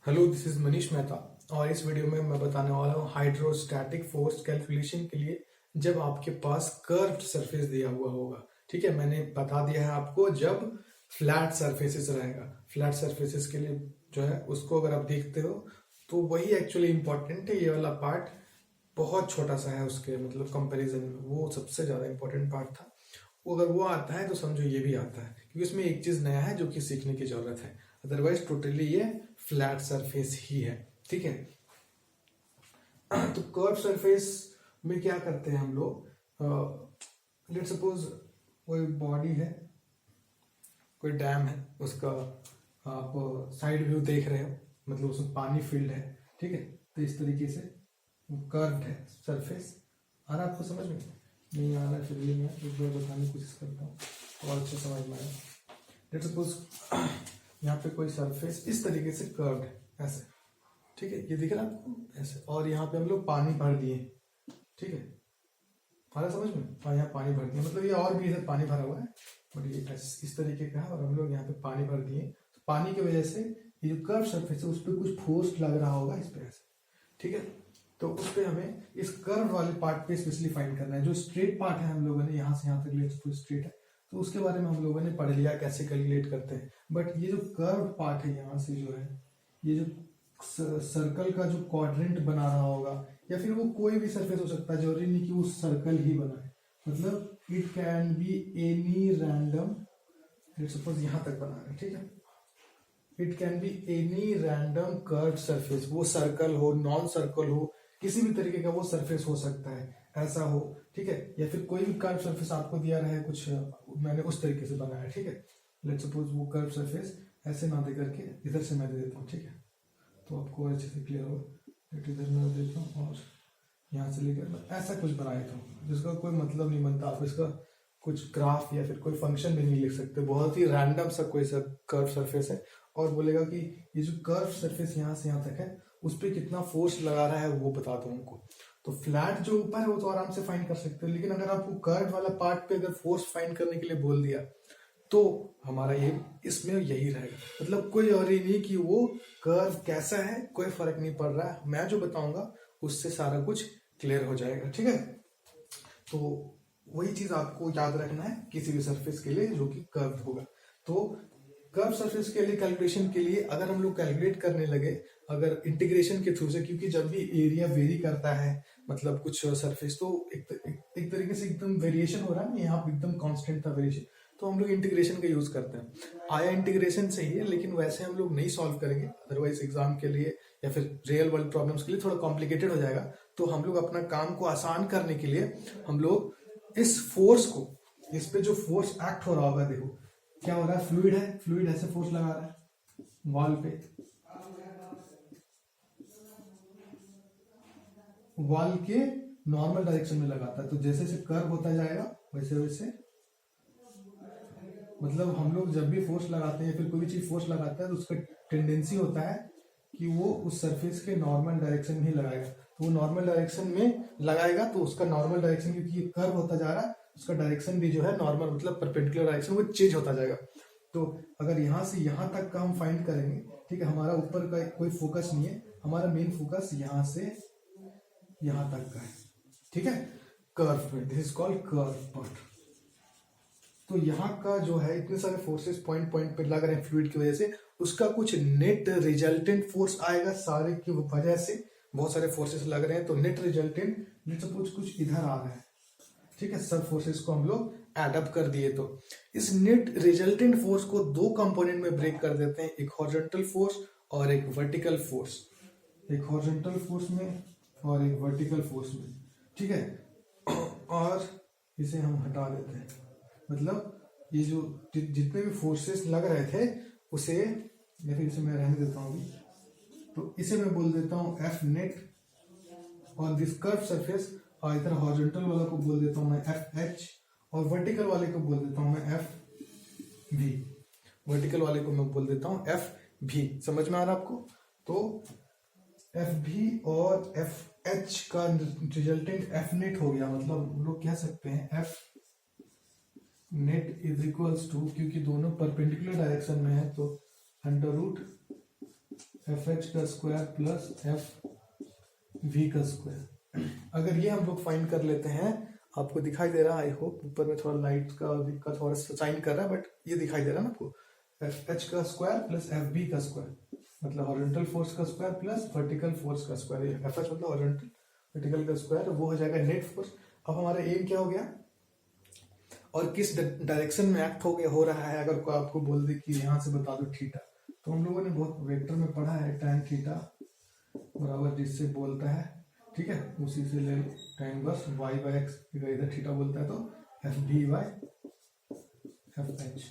Hello, this is Manish Mehta और इस video में मैं बताने वाला हूँ हाइड्रोस्टैटिक फोर्स कैलकुलेशन के लिए जब आपके पास कर्व्ड सरफेस दिया हुआ होगा। ठीक है, मैंने बता दिया है आपको जब फ्लैट सरफेसेस रहेगा। फ्लैट सरफेसेस के लिए जो है उसको अगर आप देखते हो तो वही एक्चुअली इंपॉर्टेंट है। ये वाला पार्ट बहुत छोटा सा है उसके मतलब कंपैरिजन में, वो सबसे ज्यादा इंपॉर्टेंट पार्ट था। वो अगर वो आता है तो समझो ये भी आता है, क्योंकि इसमें एक चीज नया है जो कि सीखने की जरूरत है। अदरवाइज टोटली ये फ्लैट सरफेस ही है। ठीक है, तो कर्व सरफेस में क्या करते हैं हम लोग। लेट सपोज कोई बॉडी है, कोई डैम है, उसका आप साइड व्यू देख रहे हो, मतलब उसमें पानी फिल्ड है। ठीक है, तो इस तरीके से कर्व्ड है सरफेस। आ रहा है आपको समझ में? नहीं आ रहा है फिर भी मैं एक बार बताने की कोशिश करता हूँ और अच्छे समझ में आए। लेट सपोज यहाँ पे कोई सरफेस इस तरीके से कर्व्ड है ऐसे। ठीक है, ये दिख रहा है आपको ऐसे, और यहाँ पे हम लोग पानी भर दिए। ठीक है, हमारा समझ में? हाँ, यहाँ पानी भर दिए, मतलब ये और भी इधर पानी भरा हुआ है, बट ये इस तरीके का है और हम लोग यहाँ पे पानी भर दिए। तो पानी की वजह से ये जो कर्व सरफेस है उस पर कुछ फोर्स लग रहा होगा इस पे ऐसे। ठीक है, तो उस पे हमें इस कर्व वाले पार्ट पे स्पेशली फाइंड करना है। जो स्ट्रेट पार्ट है हम लोगों ने यहाँ से यहाँ तक लिया स्ट्रेट है, तो उसके बारे में हम लोगों ने पढ़ लिया कैसे कैलकुलेट करते हैं। बट ये जो कर्व पार्ट है यहाँ से जो है, ये जो सर्कल का जो क्वाड्रेंट बना रहा होगा, या फिर वो कोई भी सरफेस हो सकता है, जरूरी नहीं कि वो सर्कल ही बनाए। मतलब it can be any random, suppose यहाँ तक बना रहे हैं। ठीक है, it can be any random curve surface, वो सर्कल हो, नॉन सर्कल हो, किसी भी तरीके का वो सरफेस हो सकता है, ऐसा हो। ठीक है, या फिर कोई भी कर्व सरफेस आपको दिया रहे कुछ, मैंने उस तरीके से बनाया। ठीक है, लेट सपोज वो कर्व सरफेस ऐसे ना दे करके इधर से मैं दे देता हूँ। ठीक है, तो आपको अच्छे से क्लियर होगा। इधर मैं देता हूँ और यहाँ से लेकर मैं ऐसा कुछ बना देता हूँ जिसका कोई मतलब नहीं बनता। आप इसका कुछ ग्राफ या फिर कोई फंक्शन भी नहीं लिख सकते, बहुत ही रैंडम सा कोई सा कर्व सरफेस है। और बोलेगा कि ये जो कर्व सरफेस यहाँ से यहाँ तक है उस पर कितना फोर्स लगा रहा है वो बता दो हमको। तो फ्लैट जो ऊपर है वो तो आराम से फाइंड कर सकते हो, लेकिन अगर आपको कर्व वाला पार्ट पे अगर फोर्स फाइंड करने के लिए बोल दिया तो हमारा ये इसमें यही रहेगा। मतलब कोई और ही नहीं कि वो कर्व कैसा है, कोई फर्क नहीं पड़ रहा है। मैं जो बताऊंगा उससे सारा कुछ क्लियर हो जाएगा। ठीक है, तो वही चीज आपको याद रखना है किसी भी सरफेस के लिए जो कि कर्व होगा। तो कर्व सरफेस के लिए कैलकुलेशन के लिए अगर हम लोग कैलकुलेट करने लगे, अगर इंटीग्रेशन के थ्रू से, क्योंकि जब भी एरिया वेरी करता है मतलब कुछ सरफेस, तो एक तरीके से एकदम वेरिएशन हो रहा है ना, यहाँ पे एकदम कांस्टेंट था वेरिएशन, तो हम लोग इंटीग्रेशन का यूज करते हैं। आया इंटीग्रेशन से ही है, लेकिन वैसे हम लोग नहीं सॉल्व करेंगे, अदरवाइज एग्जाम के लिए या फिर रियल वर्ल्ड प्रॉब्लम्स के लिए थोड़ा कॉम्प्लिकेटेड हो जाएगा। तो हम लोग अपना काम को आसान करने के लिए हम लोग इस फोर्स को, इस पे जो फोर्स एक्ट हो रहा होगा, देखो क्या हो रहा है, फ्लूइड है, फ्लूइड ऐसे फोर्स लगा रहा है वॉल पे, वॉल के नॉर्मल डायरेक्शन में लगाता है। तो जैसे जैसे कर्व होता जाएगा वैसे वैसे, मतलब हम लोग जब भी फोर्स लगाते हैं या फिर कोई भी चीज फोर्स लगाता है तो उसका टेंडेंसी होता है कि वो उस सरफेस के नॉर्मल डायरेक्शन में ही लगाएगा। तो वो नॉर्मल डायरेक्शन में लगाएगा तो उसका नॉर्मल डायरेक्शन, क्योंकि ये कर्व होता जा रहा है, उसका डायरेक्शन भी जो है नॉर्मल मतलब परपेंडिकुलर डायरेक्शन वो चेंज होता जाएगा। तो अगर यहाँ से यहाँ तक का हम फाइंड करेंगे, ठीक है, हमारा ऊपर का कोई फोकस नहीं है, हमारा मेन फोकस यहाँ से यहाँ तक का है। ठीक है, कर्व में, this is called curve part. तो यहाँ का जो है इतने सारे फोर्सेस पॉइंट पॉइंट पे लग रहे हैं फ्लूइड की वजह से, उसका कुछ नेट रिजल्टेंट फोर्स आएगा सारे की वजह से। बहुत सारे फोर्सेस लग रहे हैं तो नेट रिजल्टेंट, लेट सपोज कुछ इधर आ रहा है। ठीक है, सब फोर्सेस को हम लोग एड अप कर दिए तो इस नेट रिजल्टेंट फोर्स को दो कंपोनेंट में ब्रेक कर देते हैं, एक हॉरिजॉन्टल फोर्स और एक वर्टिकल फोर्स। एक हॉरिजॉन्टल फोर्स में और एक वर्टिकल फोर्स में। ठीक है, और इसे हम हटा देते हैं। मतलब ये जो जितने भी फोर्सेस लग रहे थे उसे, या फिर इसे मैं रहने देता हूँ अभी, तो इसे मैं बोल देता हूँ F net on this curve surface, और इधर हॉरिजॉन्टल वाला को बोल देता हूँ मैं एफ एच, और वर्टिकल वाले को बोल देता हूँ मैं एफ भी। वर्टिकल वाले को मैं बोल देता हूँ एफ भी। समझ में आ रहा आपको? तो एफ भी और एफ एच का रिजल्टेंट एफ नेट हो गया। मतलब हम लोग कह सकते हैं F net is equals to, क्योंकि दोनों परपेंडिकुलर डायरेक्शन में है तो अंडर रूट एफ एच का स्क्वायर प्लस एफ वी का स्क्वायर। अगर ये हम लोग फाइंड कर लेते हैं, आपको दिखाई दे रहा है, आई होप ऊपर में थोड़ा लाइट का थोड़ा सा शाइन कर रहा है, बट ये दिखाई दे रहा है ना आपको, एफ एच का स्क्वायर प्लस एफ बी का स्क्वायर, मतलब हॉरिजॉन्टल फोर्स का स्क्वायर प्लस वर्टिकल फोर्स का स्क्वायर। एफ एच मतलब हॉरिजॉन्टल, वर्टिकल का स्क्वायर, वो हो जाएगा नेट फोर्स। अब हमारा एम क्या हो गया और किस डायरेक्शन में एक्ट हो रहा है, अगर कोई आपको बोल दे कि यहाँ से बता दो थीटा, तो हम लोगों ने बहुत वेक्टर में पढ़ा है, tan थीटा बराबर जिससे बोलता है, ठीक है, उसी से ले tan बस y बाई एक्स, इधर थीटा बोलता है तो F B by F H,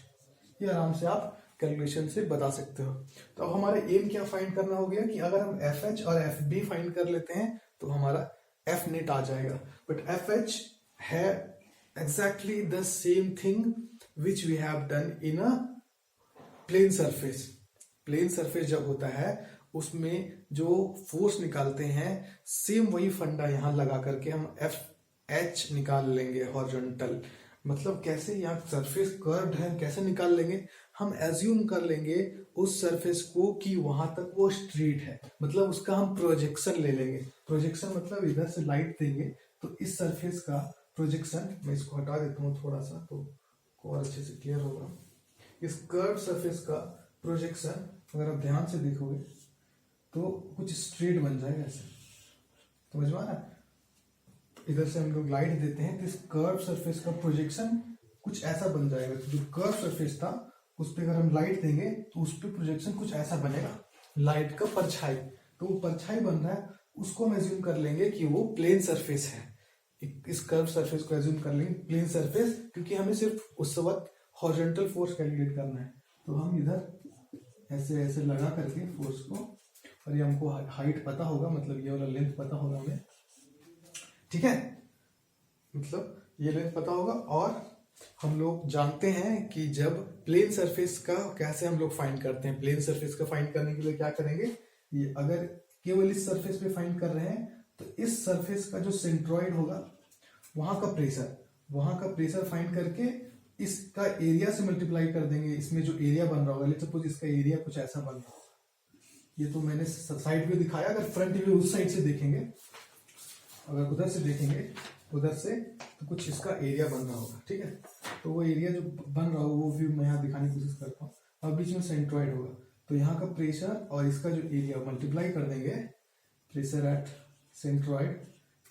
ये आराम से आप कैलकुलेशन से बता सकते हो। तो अब हमारे एम क्या फाइंड करना हो गया कि अगर हम एफ एच और एफ बी फाइंड कर लेते हैं तो हमारा एफ नेट आ जाएगा। बट एफ एच है exactly the same thing which we have done in a plane surface। Plane surface जब होता है उसमें जो फोर्स निकालते हैं, सेम वही फंडा यहाँ लगा करके हम एफ एच निकाल लेंगे हॉरिजॉन्टल। मतलब कैसे, यहाँ सरफेस कर्व्ड है, कैसे निकाल लेंगे, हम एज्यूम कर लेंगे उस सरफेस को कि वहां तक वो स्ट्रेट है, मतलब उसका हम प्रोजेक्शन ले लेंगे। प्रोजेक्शन मतलब इधर से लाइट देंगे तो इस सरफेस का प्रोजेक्शन, मैं इसको हटा देता हूँ थोड़ा सा तो और अच्छे से क्लियर होगा। इस कर्व सरफेस का प्रोजेक्शन अगर आप ध्यान से देखोगे तो कुछ स्ट्रेट बन जाएगा ऐसे, समझ में आ रहा है। इधर से हम लोग लाइट देते हैं तो इस कर्व सरफेस का प्रोजेक्शन कुछ ऐसा बन जाएगा। तो जो कर्व सरफेस था उस पर अगर हम लाइट देंगे तो उस पर प्रोजेक्शन कुछ ऐसा बनेगा, लाइट का परछाई। तो वो परछाई बन रहा है, उसको हम एज्यूम कर लेंगे कि वो प्लेन सरफेस है। इस कर्व सरफेस को एज्यूम कर लेंगे प्लेन सरफेस, क्योंकि हमें सिर्फ उस वक्त हॉरिजॉन्टल फोर्स कैलकुलेट करना है। तो हम इधर ऐसे ऐसे लगा करके फोर्स को, और ये हमको हाइट पता होगा, मतलब ये वाला लेंथ पता होगा हमें, ठीक है, मतलब ये लेंथ पता होगा। और हम लोग जानते हैं कि जब प्लेन सरफेस का कैसे हम लोग फाइंड करते हैं, प्लेन सरफेस का फाइंड करने के लिए क्या करेंगे, ये अगर केवल इस सरफेस पे फाइंड कर रहे हैं तो इस सरफेस का जो सेंट्रॉइड होगा वहां का प्रेशर फाइंड करके इसका एरिया से मल्टीप्लाई कर देंगे। इसमें जो एरिया बन रहा होगा, लेट्स सपोज इसका एरिया कुछ ऐसा बन रहा होगा, ये तो मैंने साइड व्यू दिखाया। अगर फ्रंट व्यू उस साइड से देखेंगे, अगर उधर से देखेंगे उधर से, तो कुछ इसका एरिया बन रहा होगा, ठीक है। तो वो एरिया जो बन रहा होगा वो व्यू मैं यहाँ दिखाने की कोशिश करता हूँ। अब बीच में सेंट्रॉइड होगा तो यहाँ का प्रेशर और इसका जो एरिया मल्टीप्लाई कर देंगे, pressure at centroid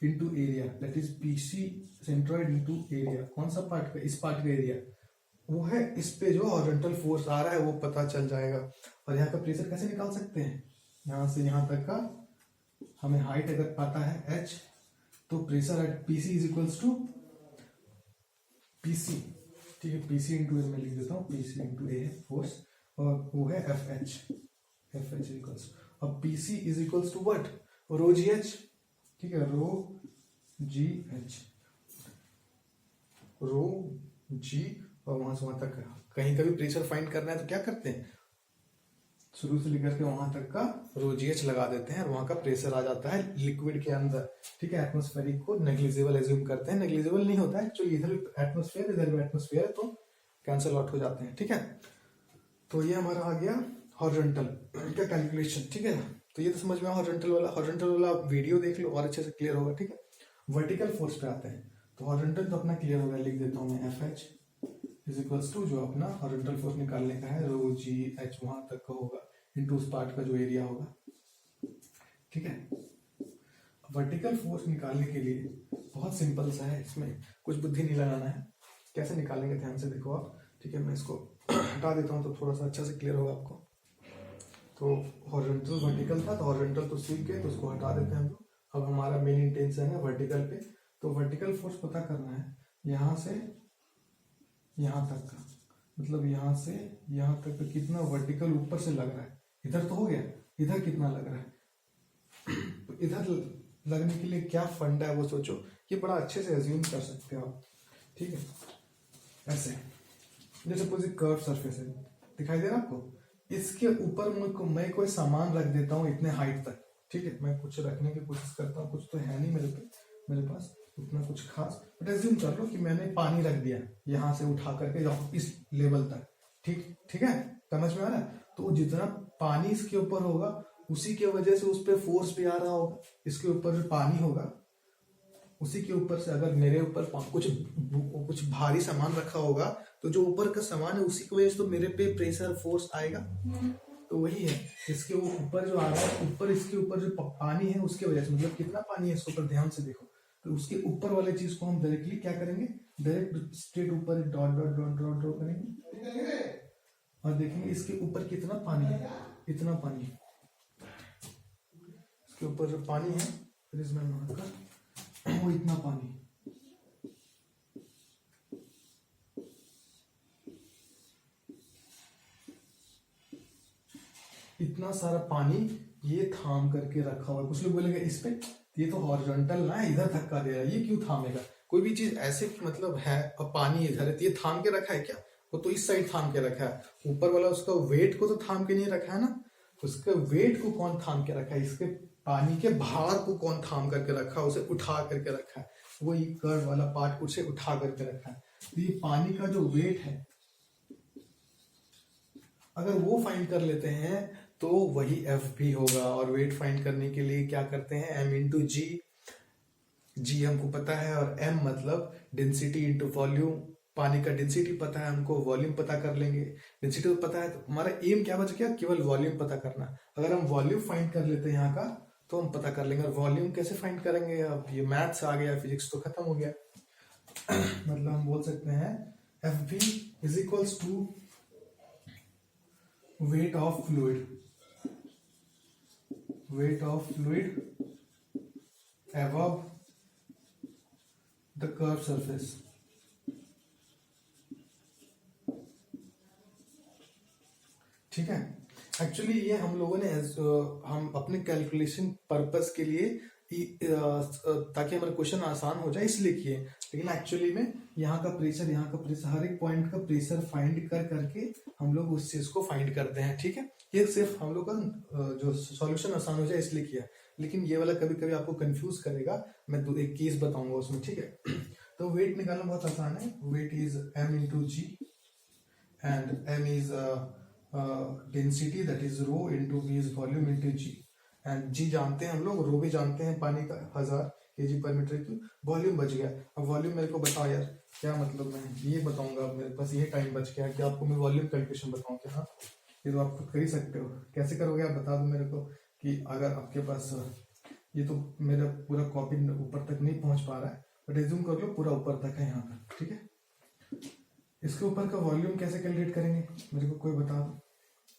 into area, that is PC centroid into area. कौन सा पार्ट का, इस पार्ट का एरिया वो है, इस पे जो हॉरिजॉन्टल फोर्स आ रहा है वो पता चल जाएगा। और यहाँ का प्रेशर कैसे निकाल सकते हैं, यहाँ से यहाँ तक का हमें हाइट अगर पता है h, तो pressure at PC is equals to PC, ठीक है, पीसी इंटू ए में लिख देता हूँ, पीसी इंटू ए है फोर्स, और वो है एफ एच इक्वल्स, अब PC is equals to what, rho G H, ठीक है, रो जी एच, रो जी, और वहां से वहां तक कहीं का भी प्रेशर फाइंड करना है तो क्या करते हैं, शुरू से लेकर के वहां तक का रो जी एच लगा देते हैं, और वहां का प्रेशर आ जाता है लिक्विड के अंदर, ठीक है। एटमॉस्फेरिक को नेग्लिजिबल एज्यूम करते हैं, नेग्लिजिबल नहीं होता है एक्चुअली, इधर एटमॉस्फेयर इधर भी एटमॉस्फेयर, तो कैंसल आउट हो जाते हैं, ठीक है। तो ये हमारा आ गया हॉरिजॉन्टल का कैलकुलेशन, ठीक है। तो ये तो समझ में हॉरिजॉन्टल वाला वीडियो देख लो और अच्छे से क्लियर होगा, ठीक है। वर्टिकल फोर्स पे आते हैं, तो हॉरिजॉन्टल तो अपना क्लियर होगा, लिख देता हूँ मैं F H is equals to जो अपना हॉरिजॉन्टल फोर्स निकालने का है, रो जी एच वहां तक का होगा इनटू उस पार्ट का जो एरिया होगा, ठीक है। वर्टिकल फोर्स निकालने के लिए बहुत सिंपल सा है, इसमें कुछ बुद्धि नहीं लगाना है। कैसे निकालेंगे ध्यान से देखो आप, ठीक है। मैं इसको हटा देता हूँ तो थोड़ा सा अच्छा से क्लियर होगा आपको। तो हॉरिजॉन्टल वर्टिकल था, तो हॉरिजॉन्टल तो सीख गए, तो उसको हटा देते हैं हम लोग। अब हमारा मेन इंटेंशन है वर्टिकल पे, तो वर्टिकल फोर्स पता करना है यहाँ से यहाँ तक का, मतलब यहाँ से यहाँ तक का कितना वर्टिकल ऊपर से लग रहा है, इधर तो हो गया, इधर कितना लग रहा है, तो इधर लगने के लिए क्या फंडा है वो सोचो, ये बड़ा अच्छे से एज्यूम कर सकते हो आप, ठीक है। ऐसे जैसे सपोज कर्व सरफेस है, दिखाई दे रहा है आपको, इसके ऊपर मैं कोई सामान रख देता हूँ इतने हाइट तक, ठीक है। मैं कुछ रखने की कोशिश करता हूँ, कुछ तो है नहीं मेरे पास उतना कुछ खास, बट एज्यूम कर लो कि मैंने पानी रख दिया यहाँ से उठा करके इस लेवल तक, ठीक है, समझ में आ रहा है। तो जितना पानी इसके ऊपर होगा उसी के वजह से उस पर फोर्स भी आ रहा होगा। इसके ऊपर जो पानी होगा उसी के ऊपर से, अगर मेरे ऊपर कुछ भारी सामान रखा होगा तो जो ऊपर का सामान है उसी की वजह से तो मेरे पे प्रेशर फोर्स आएगा। तो वही है, इसके ऊपर जो आ रहा है, ऊपर इसके ऊपर जो पानी है उसके वजह से, मतलब कितना पानी है इसके ऊपर ध्यान से देखो, तो उसके ऊपर वाले चीज को हम डायरेक्टली क्या करेंगे, डायरेक्ट स्ट्रेट ऊपर dot dot dot dot draw करेंगे और देखेंगे इसके ऊपर कितना पानी है, इतना पानी। इसके ऊपर जो पानी है फ्रिज में मारकर वो इतना पानी, इतना सारा पानी ये थाम करके रखा हुआ है। कुछ लोग बोलेंगे इस पे ये तो हॉरिजॉन्टल ना है, इधर धक्का दे रहा है, ये क्यों थामेगा। कोई भी चीज ऐसे मतलब है और पानी इधर है तो ये थाम के रखा है क्या, वो तो इस साइड थाम के रखा है। ऊपर वाला उसका वेट को तो थाम के नहीं रखा है ना, उसके वेट को कौन थाम के रखा है, इसके पानी के भार को कौन थाम करके रखा है, उसे उठा करके रखा है, वही कर्व वाला पार्ट उसे उठा करके रखा है। तो ये पानी का जो वेट है अगर वो फाइंड कर लेते हैं तो वही एफ भी होगा। और वेट फाइंड करने के लिए क्या करते हैं, एम इंटू जी, जी हमको पता है, और एम मतलब डेंसिटी इंटू वॉल्यूम। पानी का डेंसिटी पता है हमको, वॉल्यूम पता कर लेंगे। डेंसिटी तो पता है तो हमारा एम क्या बच गया, केवल वॉल्यूम पता करना। अगर हम वॉल्यूम फाइंड कर लेते हैं यहाँ का तो हम पता कर लेंगे। और वॉल्यूम कैसे फाइंड करेंगे, अब ये मैथ्स आ गया, फिजिक्स तो खत्म हो गया। मतलब हम बोल सकते हैं F B is equals to weight of fluid above the curved surface। ठीक है, एक्चुअली ये हम लोगों ने हम अपने कैलकुलेशन पर्पस के लिए ताकि हमारा क्वेश्चन आसान हो जाए इसलिए किए, लेकिन एक्चुअली में यहाँ का प्रेशर हर एक पॉइंट का प्रेशर फाइंड करके हम लोग उस चीज को फाइंड करते हैं। ठीक है, ये सिर्फ हम लोग का जो सॉल्यूशन आसान हो जाए इसलिए किया, लेकिन ये वाला कभी कभी आपको कंफ्यूज करेगा। मैं एक केस बताऊंगा उसमें, ठीक है। तो वेट निकालना बहुत आसान है। Weight is m into G and m is density that is rho into v is volume into G. And G जानते हैं हम लोग, रो भी जानते हैं पानी का 1000 kg पर मीटर क्यूब। वॉल्यूम बच गया, अब वॉल्यूम मेरे को बताओ यार क्या मतलब, मैं ये बताऊंगा, अब मेरे पास ये टाइम बच गया कि आपको मैं वॉल्यूम कैलकुलेशन बताऊं क्या। हाँ, ये तो आप खुद कर ही सकते हो, कैसे करोगे आप बता दो मेरे को। कि अगर आपके पास ये तो मेरा पूरा कॉपी ऊपर तक नहीं पहुंच पा रहा है, बट एज्यूम कर लो पूरा ऊपर तक है यहाँ तक, ठीक है। इसके ऊपर का वॉल्यूम कैसे कैलकुलेट करेंगे, मेरे को कोई बता दो,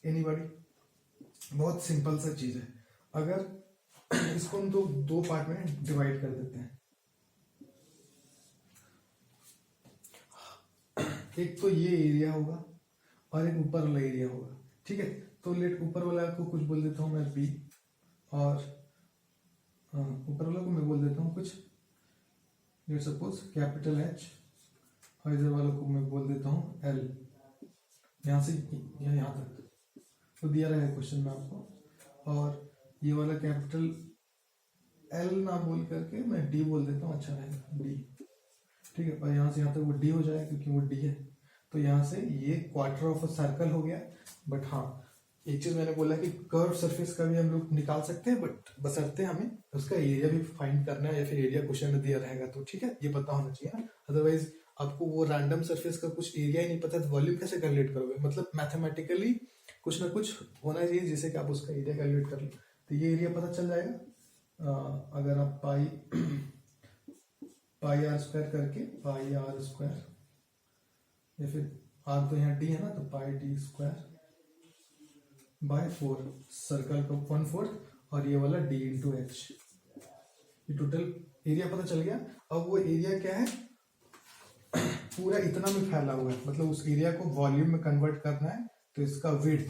एनीबॉडी। बहुत सिंपल सा चीज है। अगर इसको हम दो पार्ट में डिवाइड कर देते हैं, एक तो ये एरिया होगा और एक ऊपर वाला एरिया होगा, ठीक है। तो लेट ऊपर वाला को कुछ बोल देता हूँ मैं बी, और ऊपर वाला को मैं बोल देता हूँ कुछ लेट सपोज कैपिटल एच, और इधर वाला को मैं बोल देता हूँ एल। यहाँ से यहाँ तक तो दिया रहेगा क्वेश्चन में आपको। और ये वाला कैपिटल एल ना बोल करके मैं डी बोल देता हूँ, अच्छा रहेगा डी, ठीक है। और यहाँ से यहाँ तक वो डी हो जाएगा क्योंकि वो डी है। तो यहाँ से ये क्वार्टर ऑफ अ सर्कल हो गया। बट हाँ, एक चीज मैंने बोला कि कर्व सरफेस का भी हम लोग निकाल सकते हैं, बट बशर्ते हमें उसका एरिया भी फाइंड करना है, या फिर एरिया क्वेश्चन में दिया रहेगा तो ठीक है, ये पता होना चाहिए ना। अदरवाइज आपको वो रैंडम सरफेस का कुछ एरिया ही नहीं पता तो वॉल्यूम कैसे कैलकुलेट करोगे। मतलब मैथमेटिकली कुछ ना कुछ होना चाहिए जिससे कि आप उसका एरिया कैलकुलेट कर लो। तो ये एरिया पता चल जाएगा अगर आप पाई आर स्क्वायर करके, पाई आर स्क्वायर, या फिर आर तो यहाँ डी है ना, तो पाई डी स्क्वायर बाय 4, सर्कल को 1/4 और ये वाला डी इंटू एच, ये टोटल एरिया पता चल गया। अब वो एरिया क्या है, पूरा इतना में फैला हुआ है, मतलब उस एरिया को वॉल्यूम में कन्वर्ट करना है तो इसका विड्थ,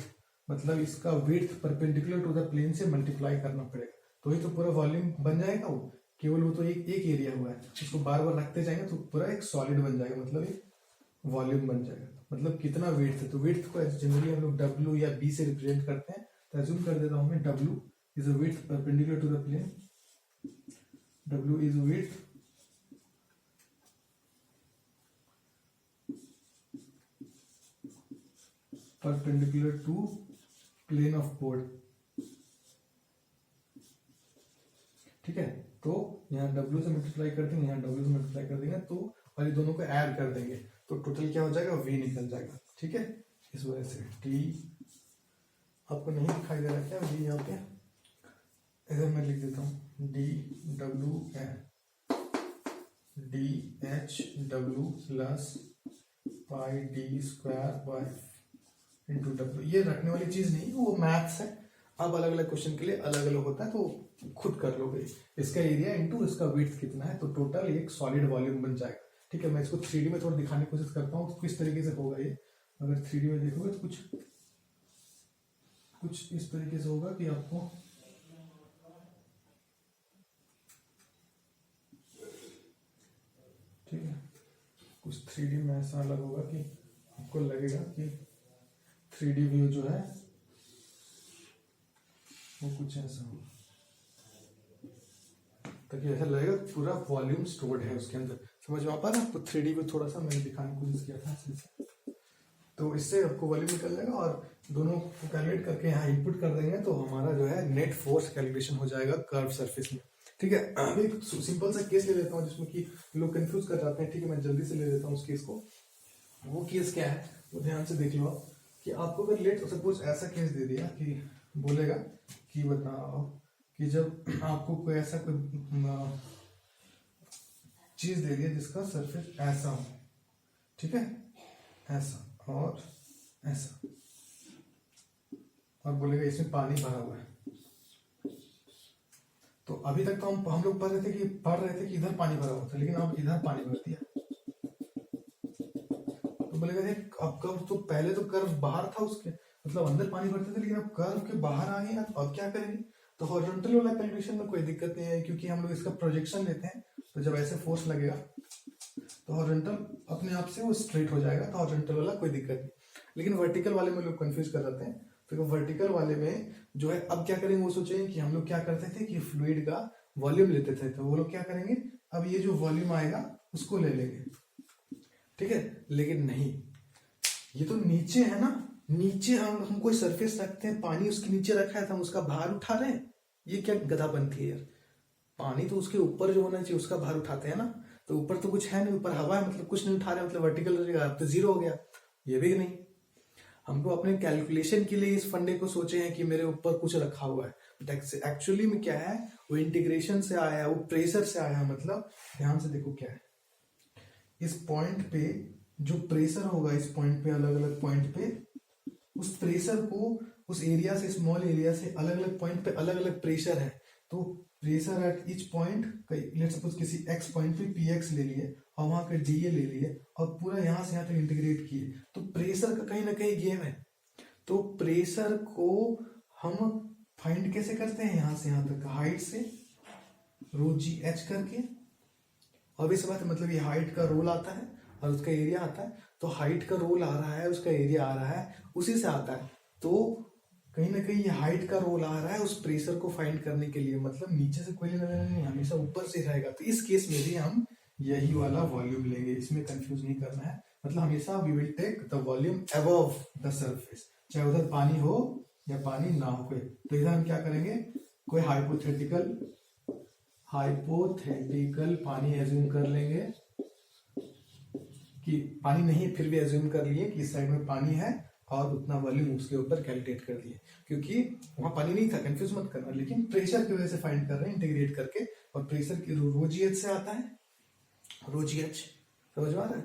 मतलब इसका width perpendicular to the plane से मल्टीप्लाई करना पड़ेगा, तो ही तो पूरा वॉल्यूम बन जाएगा। वो केवल वो तो एक एरिया हुआ है, उसको बार बार रखते जाएंगे तो पूरा एक सॉलिड बन जाएगा, मतलब एक वॉल्यूम बन जाएगा। मतलब कितना वेट है, तो वेट को जनरली हम लोग W या B से रिप्रेजेंट करते हैं। तो एज्यूम कर देता हूं मैं W is a width perpendicular to the plane, W is width perpendicular to plane of board, ठीक है। तो यहाँ W से मल्टीप्लाई कर देंगे, यहाँ W से मल्टीप्लाई कर देंगे, तो और ये दोनों को ऐड कर देंगे तो टोटल क्या हो जाएगा, V निकल जाएगा। ठीक है, इस वजह से T आपको नहीं दिखाई दे रहा क्या V यहाँ पे, इधर मैं लिख देता हूँ DW plus pi D square by into W। ये रखने वाली चीज नहीं, वो मैथ्स है। अब अलग अलग क्वेश्चन के लिए अलग अलग होता है, तो खुद कर लोगे। इसका एरिया इंटू इसका विड्थ कितना है, तो टोटल एक सॉलिड वॉल्यूम बन जाएगा। ठीक है, मैं इसको 3D में थोड़ा दिखाने की कोशिश करता हूँ किस तरीके से होगा ये। अगर 3D में देखोगे तो कुछ इस तरीके से होगा कि आपको ठीक है, कुछ 3D में ऐसा अलग होगा कि आपको लगेगा कि 3D व्यू जो है वो कुछ ऐसा होगा, ताकि ऐसा लगेगा पूरा वॉल्यूम स्टोर्ड है उसके अंदर। समझ में आ पा रहा है आपको? 3D में थोड़ा सा मैंने दिखाने की कोशिश किया था, तो इससे आपको वॉल्यूम निकल जाएगा और दोनों को कैलकुलेट करके यहाँ इनपुट कर देंगे तो हमारा जो है नेट फोर्स कैलकुलेशन हो जाएगा कर्व सरफेस में। ठीक है, अभी सिंपल सा केस ले लेता हूँ जिसमें कि लोग कंफ्यूज कर जाते हैं। ठीक है, मैं जल्दी से ले लेता हूँ उस केस को। वो केस क्या है वो ध्यान से देख लो आप, कि आपको अगर लेट सपोज ऐसा केस दे दिया कि बोलेगा कि बताओ कि जब आपको कोई ऐसा कोई चीज दे दिया जिसका सरफेस ऐसा हो, ठीक है, ऐसा और ऐसा, और बोलेगा इसमें पानी भरा हुआ है। तो अभी तक तो हम लोग पढ़ रहे थे कि इधर पानी भरा हुआ था, लेकिन अब इधर पानी भर दिया तो बोलेगा देख अब कर्व तो पहले तो कर्व बाहर था उसके, मतलब अंदर पानी भरते थे, लेकिन अब कर्व के बाहर आ गया, अब क्या करेंगे? तो हॉरिजॉन्टल वाला कैलकुलेशन में कोई दिक्कत नहीं है, क्योंकि हम लोग इसका प्रोजेक्शन लेते हैं। तो जब ऐसे फोर्स लगेगा तो हॉरिजॉन्टल अपने आप से वो स्ट्रेट हो जाएगा, तो हॉरिजॉन्टल वाला कोई दिक्कत नहीं। लेकिन वर्टिकल वाले में लोग कंफ्यूज कर जाते हैं। तो वर्टिकल वाले में जो है अब क्या करेंगे, वो सोचेंगे कि हम लोग क्या करते थे कि फ्लूइड का वॉल्यूम लेते थे, तो वो लोग क्या करेंगे, अब ये जो वॉल्यूम आएगा उसको ले लेंगे। ठीक है, लेकिन नहीं, ये तो नीचे है ना, नीचे हम कोई सरफेस रखते हैं, पानी उसके नीचे रखा है तो हम उसका भार उठा रहे हैं। ये क्या गधा बनती है यार, पानी तो उसके ऊपर जो होना चाहिए उसका भार उठाते हैं ना। तो ऊपर तो कुछ है नहीं, ऊपर हवा है, मतलब कुछ नहीं उठा रहे, मतलब वर्टिकल रहेगा, अब तो जीरो हो गया। ये भी नहीं, हमको अपने कैलकुलेशन के लिए इस फंडे को सोचे हैं कि मेरे ऊपर कुछ रखा हुआ है, बट एक्चुअली में क्या है, वो इंटीग्रेशन से आया है, वो प्रेशर से आया है। मतलब ध्यान से देखो क्या है, इस पॉइंट पे जो प्रेशर होगा, इस पॉइंट पे अलग अलग पॉइंट पे उस प्रेशर को, उस एरिया से, स्मॉल एरिया से अलग अलग पॉइंट पे अलग अलग प्रेशर है। तो pressure at each point, let's suppose किसी एक्स पॉइंट पे px ले लिए और वहां का dA ले लिए और पूरा यहां से यहां तक इंटीग्रेट किए, तो प्रेशर का कहीं ना कहीं गेम है। तो प्रेशर को हम फाइंड कैसे करते हैं, यहां से यहां तक हाइट से ρgh करके। ऑब्वियस बात है, मतलब ये हाइट का रोल आता है और उसका एरिया आता है, तो हाइट का रोल आ रहा है, उसका एरिया आ रहा है, उसी से आता है। तो कहीं ना कहीं ये हाइट का रोल आ रहा है उस प्रेशर को फाइंड करने के लिए, मतलब नीचे से कोई लेना देना नहीं, हमेशा ऊपर से रहेगा। तो इस केस में भी हम यही वाला वॉल्यूम लेंगे, इसमें कंफ्यूज नहीं करना है। मतलब हमेशा we will take the volume above the surface, चाहे उधर पानी हो या पानी ना हो कोई। तो इधर हम क्या करेंगे, कोई हाइपोथेटिकल पानी एज्यूम कर लेंगे कि पानी नहीं, फिर भी एज्यूम कर लिए कि इस साइड में पानी है और उतना वॉल्यूम उसके ऊपर कैलकुलेट कर दिए, क्योंकि वहां पानी नहीं था, कंफ्यूज मत करना। लेकिन प्रेशर की वजह से फाइंड कर रहे हैं इंटीग्रेट करके, और प्रेशर की ρgh से आता है, ρgh समझ में आ रहा है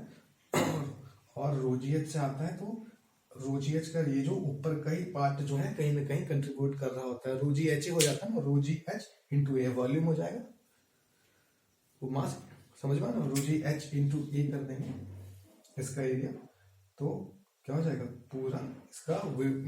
और ρgh से आता है, तो ρgh का ये जो ऊपर का ही पार्ट जो है कहीं ना कहीं कंट्रीब्यूट कर रहा होता है, ρgh हो जाता है ना, ρgh इंटू ए वॉल्यूम हो जाएगा, वो मास, समझ में आ रहा है, ρgh इंटू ए कर देंगे इसका एरिया, तो क्या हो जाएगा, पूरा इसका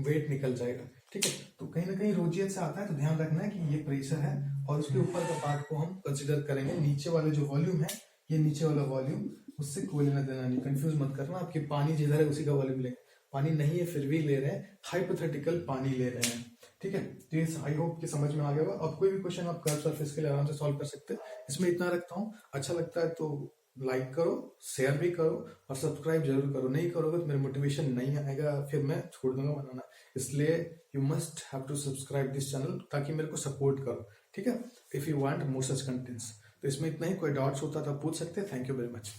वेट निकल जाएगा। ठीक है, तो कहीं ना कहीं ρgh से आता है, तो ध्यान रखना है कि ये प्रेशर है और उसके ऊपर का पार्ट को हम कंसीडर करेंगे। नीचे वाले जो वॉल्यूम है, ये नीचे वाला वॉल्यूम, उससे कोई लेना देना नहीं, कंफ्यूज मत करना। आपके पानी जिधर है उसी का वॉल्यूम लेंगे, पानी नहीं है फिर भी ले रहे हैं, हाइपोथेटिकल पानी ले रहे हैं। ठीक है, तो ये आई होप कि समझ में आ गया होगा। अब कोई भी क्वेश्चन आप कर्व सरफेस के लिए आराम से सॉल्व कर सकते हैं। इसमें इतना रखता हूँ, अच्छा लगता है तो लाइक करो, शेयर भी करो और सब्सक्राइब जरूर करो। नहीं करोगे तो मेरा मोटिवेशन नहीं आएगा, फिर मैं छोड़ दूंगा बनाना। इसलिए you must have to subscribe this channel ताकि मेरे को सपोर्ट करो, ठीक है। If you want more such contents, तो इसमें इतना ही। कोई डाउट्स होता तो पूछ सकते हैं। Thank you very much.